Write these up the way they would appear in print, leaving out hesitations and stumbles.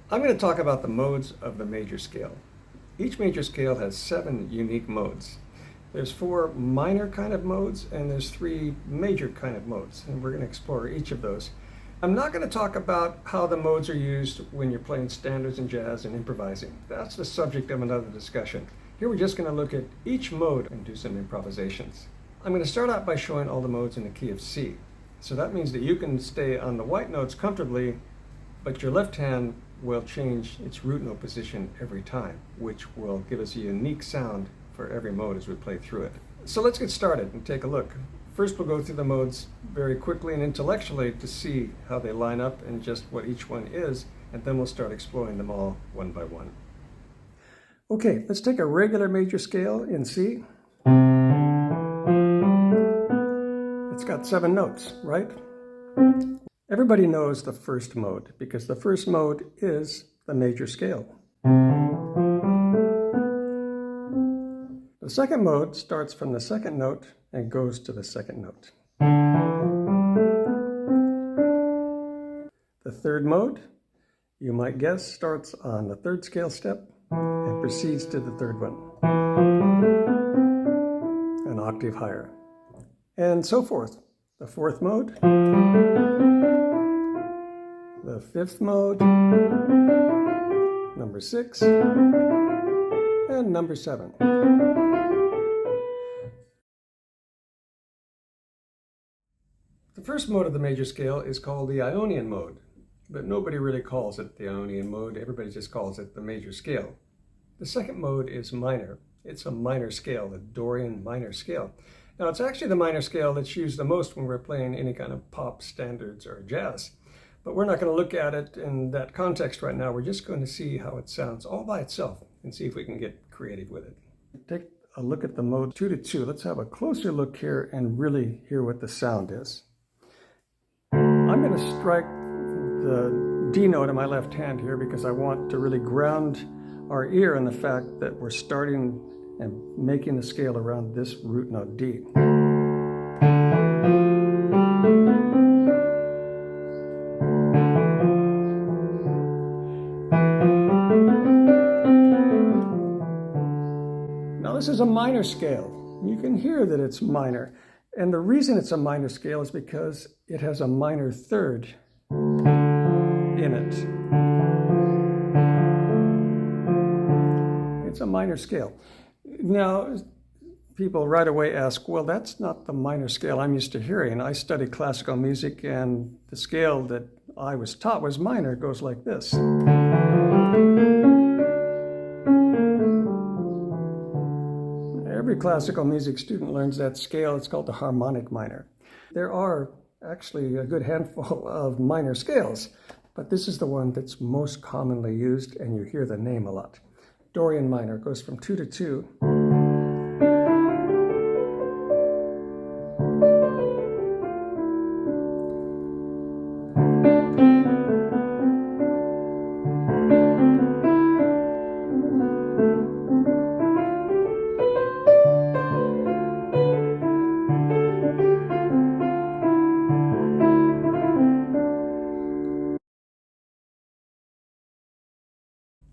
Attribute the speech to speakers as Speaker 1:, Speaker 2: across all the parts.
Speaker 1: I'm going to talk about the modes of the major scale. Each major scale has 7 unique modes. There's 4 minor kind of modes and there's 3 major kind of modes, and we're going to explore each of those. I'm not going to talk about how the modes are used when you're playing standards in jazz and improvising. That's the subject of another discussion. Here we're just going to look at each mode and do some improvisations. I'm going to start out by showing all the modes in the key of C. So that means that you can stay on the white notes comfortably, but your left hand will change its root note position every time, which will give us a unique sound for every mode as we play through it. So let's get started and take a look. First, we'll go through the modes very quickly and intellectually to see how they line up and just what each one is, and then we'll start exploring them all one by one. Okay, let's take a regular major scale in C. It's got 7 notes, right? Everybody knows the first mode because the first mode is the major scale. The second mode starts from the second note and goes to the second note. The third mode, you might guess, starts on the third scale step and proceeds to the third one, an octave higher, and so forth. The fourth mode, the fifth mode, number 6, and number 7. The first mode of the major scale is called the Ionian mode, but nobody really calls it the Ionian mode. Everybody just calls it the major scale. The second mode is minor. It's a minor scale, the Dorian minor scale. Now, it's actually the minor scale that's used the most when we're playing any kind of pop standards or jazz. But we're not going to look at it in that context right now. We're just going to see how it sounds all by itself and see if we can get creative with it. Take a look at the mode 2-2. Let's have a closer look here and really hear what the sound is. I'm going to strike the D note in my left hand here because I want to really ground our ear in the fact that we're starting and making the scale around this root note D. Now this is a minor scale. You can hear that it's minor. And the reason it's a minor scale is because it has a minor third in it. It's a minor scale. Now, people right away ask, well, that's not the minor scale I'm used to hearing. I studied classical music, and the scale that I was taught was minor. It goes like this. Every classical music student learns that scale. It's called the harmonic minor. There are actually a good handful of minor scales, but this is the one that's most commonly used, and you hear the name a lot. Dorian minor goes from 2-2.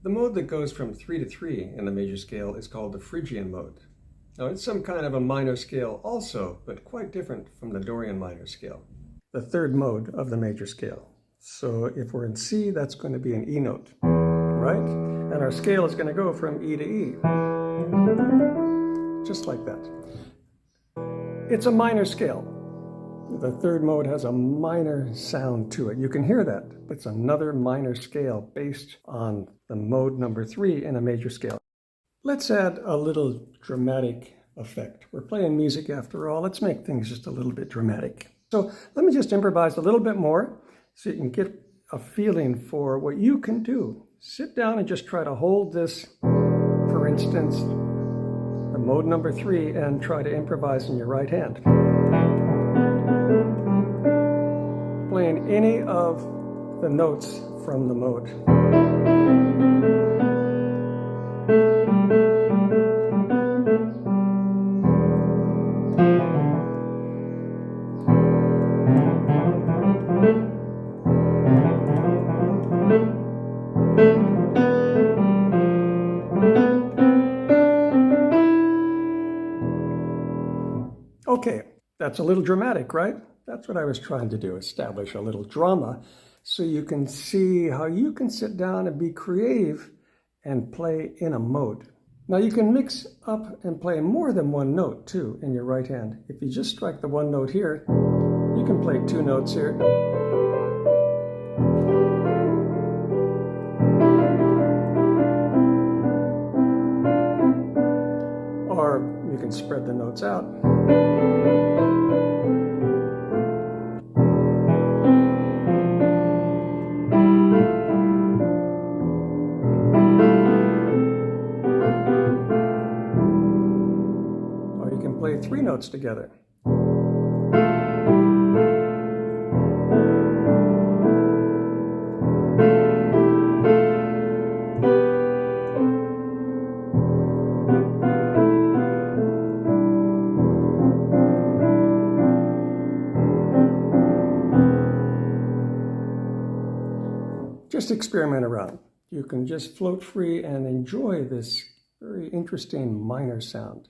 Speaker 1: The mode that goes from 3-3 in the major scale is called the Phrygian mode. Now, it's some kind of a minor scale also, but quite different from the Dorian minor scale. The third mode of the major scale. So if we're in C, that's going to be an E note, right? And our scale is going to go from E to E, just like that. It's a minor scale. The third mode has a minor sound to it. You can hear that. It's another minor scale based on the mode number 3 in a major scale. Let's add a little dramatic effect. We're playing music after all. Let's make things just a little bit dramatic. So let me just improvise a little bit more so you can get a feeling for what you can do. Sit down and just try to hold this, for instance, the mode number 3, and try to improvise in your right hand. Playing any of the notes from the mode. That's a little dramatic, right? That's what I was trying to do, establish a little drama so you can see how you can sit down and be creative and play in a mode. Now you can mix up and play more than one note too in your right hand. If you just strike the one note here, you can play two notes here. Or you can spread the notes out. Play three notes together. Just experiment around. You can just float free and enjoy this very interesting minor sound.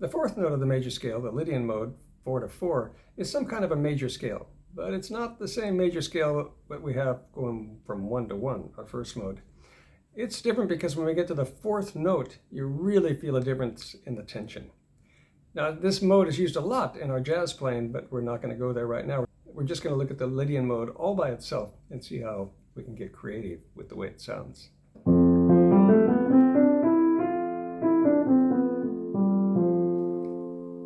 Speaker 1: The fourth note of the major scale, the Lydian mode, 4/4, is some kind of a major scale, but it's not the same major scale that we have going from 1 to 1, our first mode. It's different because when we get to the fourth note, you really feel a difference in the tension. Now, this mode is used a lot in our jazz playing, but we're not going to go there right now. We're just going to look at the Lydian mode all by itself and see how we can get creative with the way it sounds.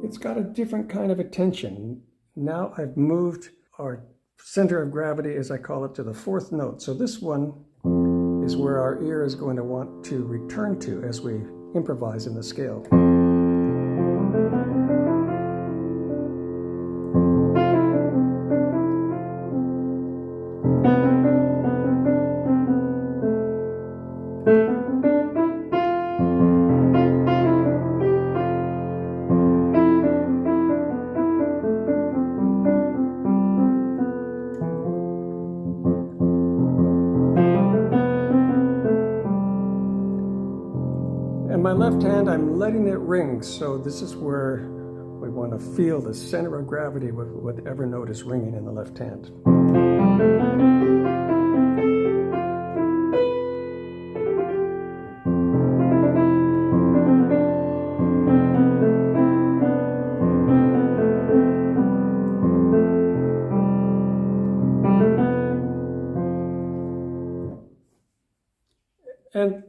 Speaker 1: It's got a different kind of attention. Now I've moved our center of gravity, as I call it, to the fourth note. So this one is where our ear is going to want to return to as we improvise in the scale. My left hand, I'm letting it ring, so this is where we want to feel the center of gravity with whatever note is ringing in the left hand. And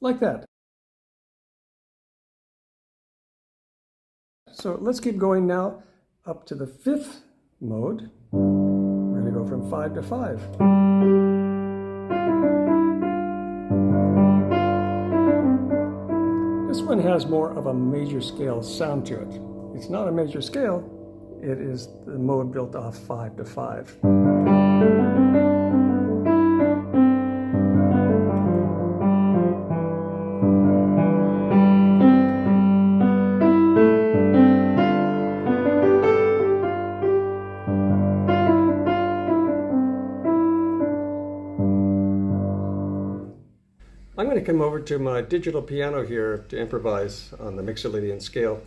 Speaker 1: like that. So let's keep going now up to the fifth mode. We're going to go from 5 to 5. This one has more of a major scale sound to it. It's not a major scale, it is the mode built off 5 to 5. I'm going to come over to my digital piano here to improvise on the Mixolydian scale.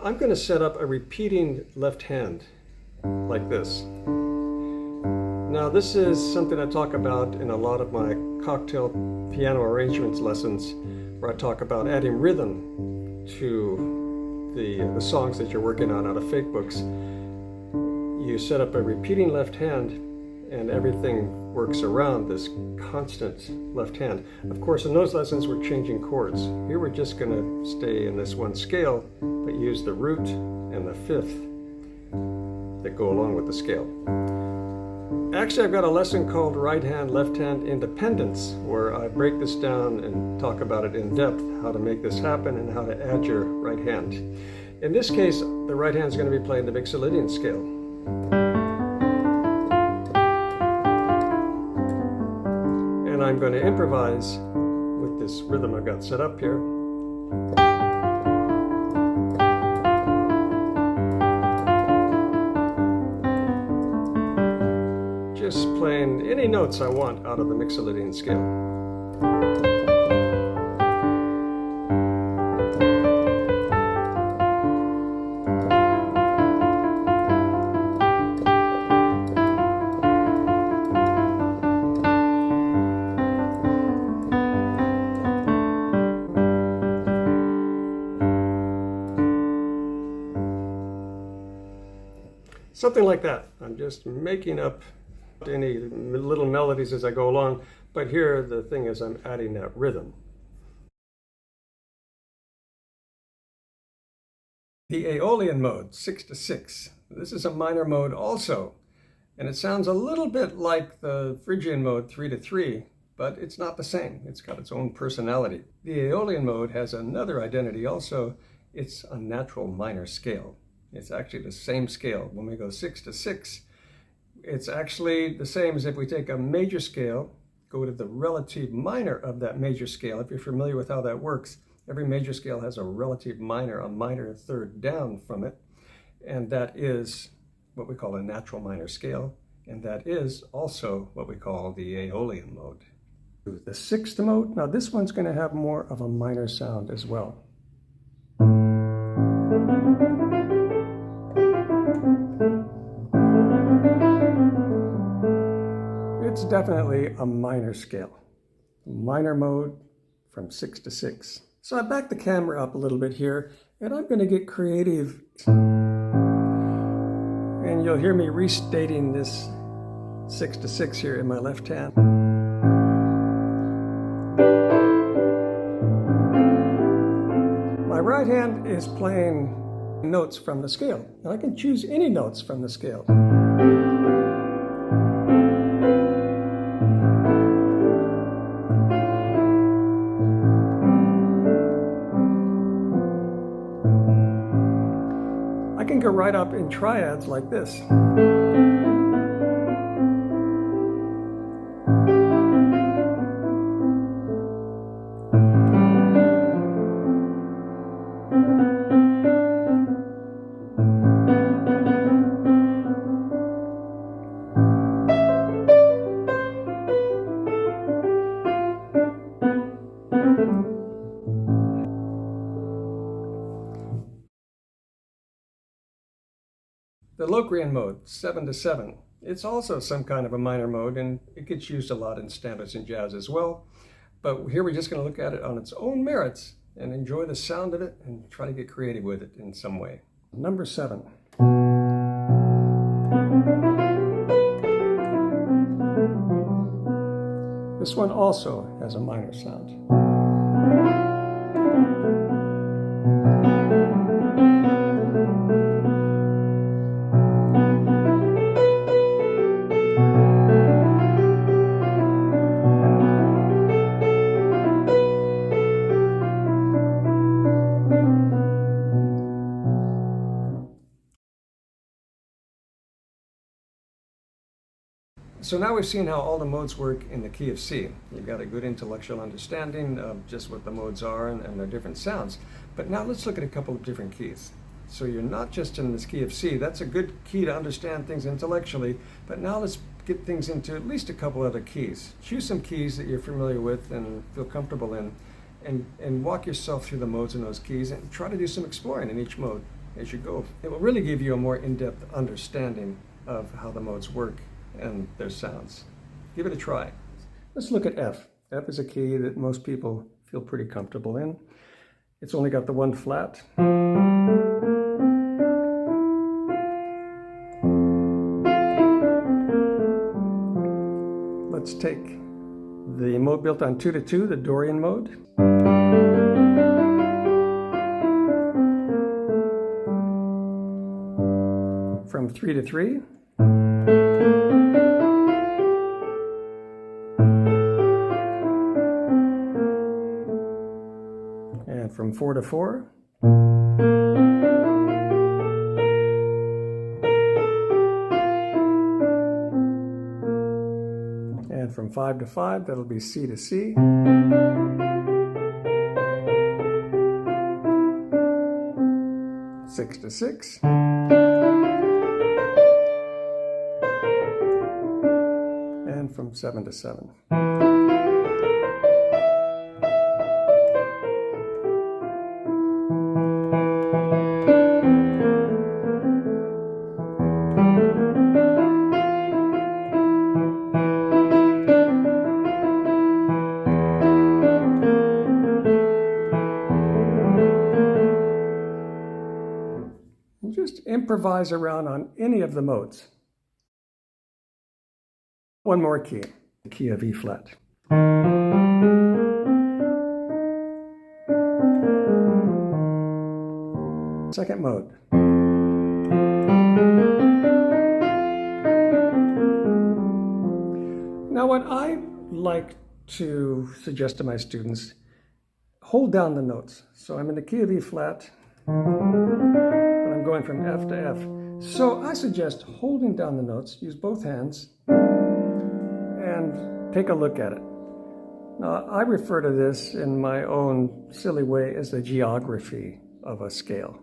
Speaker 1: I'm going to set up a repeating left hand like this. Now this is something I talk about in a lot of my cocktail piano arrangements lessons, where I talk about adding rhythm to the songs that you're working on out of fake books. You set up a repeating left hand and everything works around this constant left hand. Of course, in those lessons, we're changing chords. Here we're just going to stay in this one scale, but use the root and the fifth that go along with the scale. Actually, I've got a lesson called Right Hand, Left Hand Independence, where I break this down and talk about it in depth, how to make this happen and how to add your right hand. In this case, the right hand is going to be playing the Mixolydian scale. And I'm going to improvise with this rhythm I've got set up here. Just playing any notes I want out of the Mixolydian scale. Something like that. I'm just making up any little melodies as I go along, but here the thing is I'm adding that rhythm. The Aeolian mode, 6/6. This is a minor mode also, and it sounds a little bit like the Phrygian mode, 3/3, but it's not the same. It's got its own personality. The Aeolian mode has another identity also. It's a natural minor scale. It's actually the same scale. When we go 6/6, it's actually the same as if we take a major scale, go to the relative minor of that major scale. If you're familiar with how that works, every major scale has a relative minor, a minor third down from it, and that is what we call a natural minor scale, and that is also what we call the Aeolian mode. The sixth mode, now this one's going to have more of a minor sound as well. It's definitely a minor scale, minor mode from 6/6. So I backed the camera up a little bit here, and I'm going to get creative. And you'll hear me restating this 6/6 here in my left hand. My right hand is playing notes from the scale. And I can choose any notes from the scale. I can go right up in triads like this. The Locrian mode, 7/7. It's also some kind of a minor mode, and it gets used a lot in standards and jazz as well. But here we're just going to look at it on its own merits and enjoy the sound of it and try to get creative with it in some way. Number 7. This one also has a minor sound. So now we've seen how all the modes work in the key of C. You've got a good intellectual understanding of just what the modes are and their different sounds. But now let's look at a couple of different keys. So you're not just in this key of C. That's a good key to understand things intellectually. But now let's get things into at least a couple other keys. Choose some keys that you're familiar with and feel comfortable in, and walk yourself through the modes in those keys and try to do some exploring in each mode as you go. It will really give you a more in-depth understanding of how the modes work and their sounds. Give it a try. Let's look at F. F is a key that most people feel pretty comfortable in. It's only got the one flat. Let's take the mode built on 2/2, the Dorian mode. From 3/3. And from 4/4. And from 5/5, that'll be C to C. Six to 6. And from 7 to 7. Just improvise around on any of the modes. One more key, the key of E flat. Second mode. Now, what I like to suggest to my students, hold down the notes. So I'm in the key of E flat, but I'm going from F to F. So I suggest holding down the notes, use both hands, and take a look at it. Now, I refer to this in my own silly way as the geography of a scale.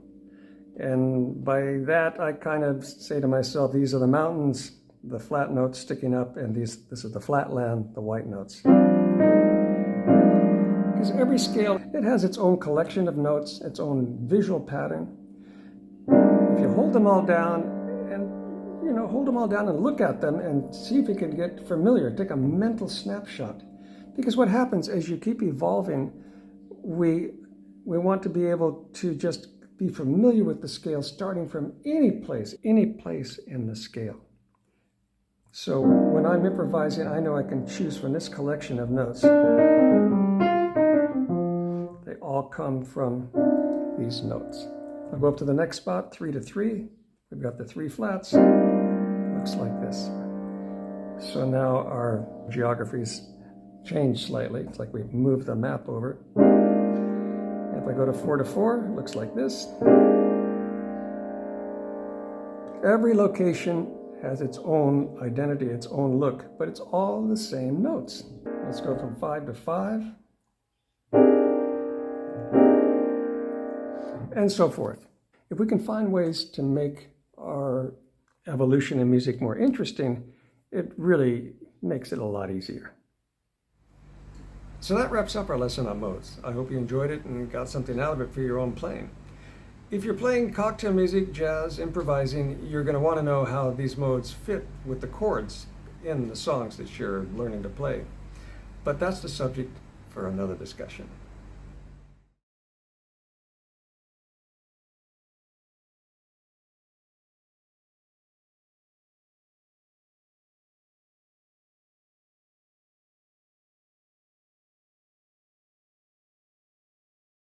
Speaker 1: And by that, I kind of say to myself, these are the mountains, the flat notes sticking up, and this is the flat land, the white notes. Because every scale, it has its own collection of notes, its own visual pattern. If you hold them all down and look at them and see if you can get familiar, take a mental snapshot. Because what happens as you keep evolving, we want to be able to just be familiar with the scale starting from any place in the scale. So when I'm improvising, I know I can choose from this collection of notes. They all come from these notes. I'll go up to the next spot, 3 to 3. We've got the 3 flats. Looks like this. So now our geography's changed slightly. It's like we've moved the map over. If I go to 4 to 4, it looks like this. Every location has its own identity, its own look, but it's all the same notes. Let's go from 5 to 5. And so forth. If we can find ways to make our evolution in music more interesting, it really makes it a lot easier. So that wraps up our lesson on modes. I hope you enjoyed it and got something out of it for your own playing. If you're playing cocktail music, jazz, improvising, you're going to want to know how these modes fit with the chords in the songs that you're learning to play. But that's the subject for another discussion.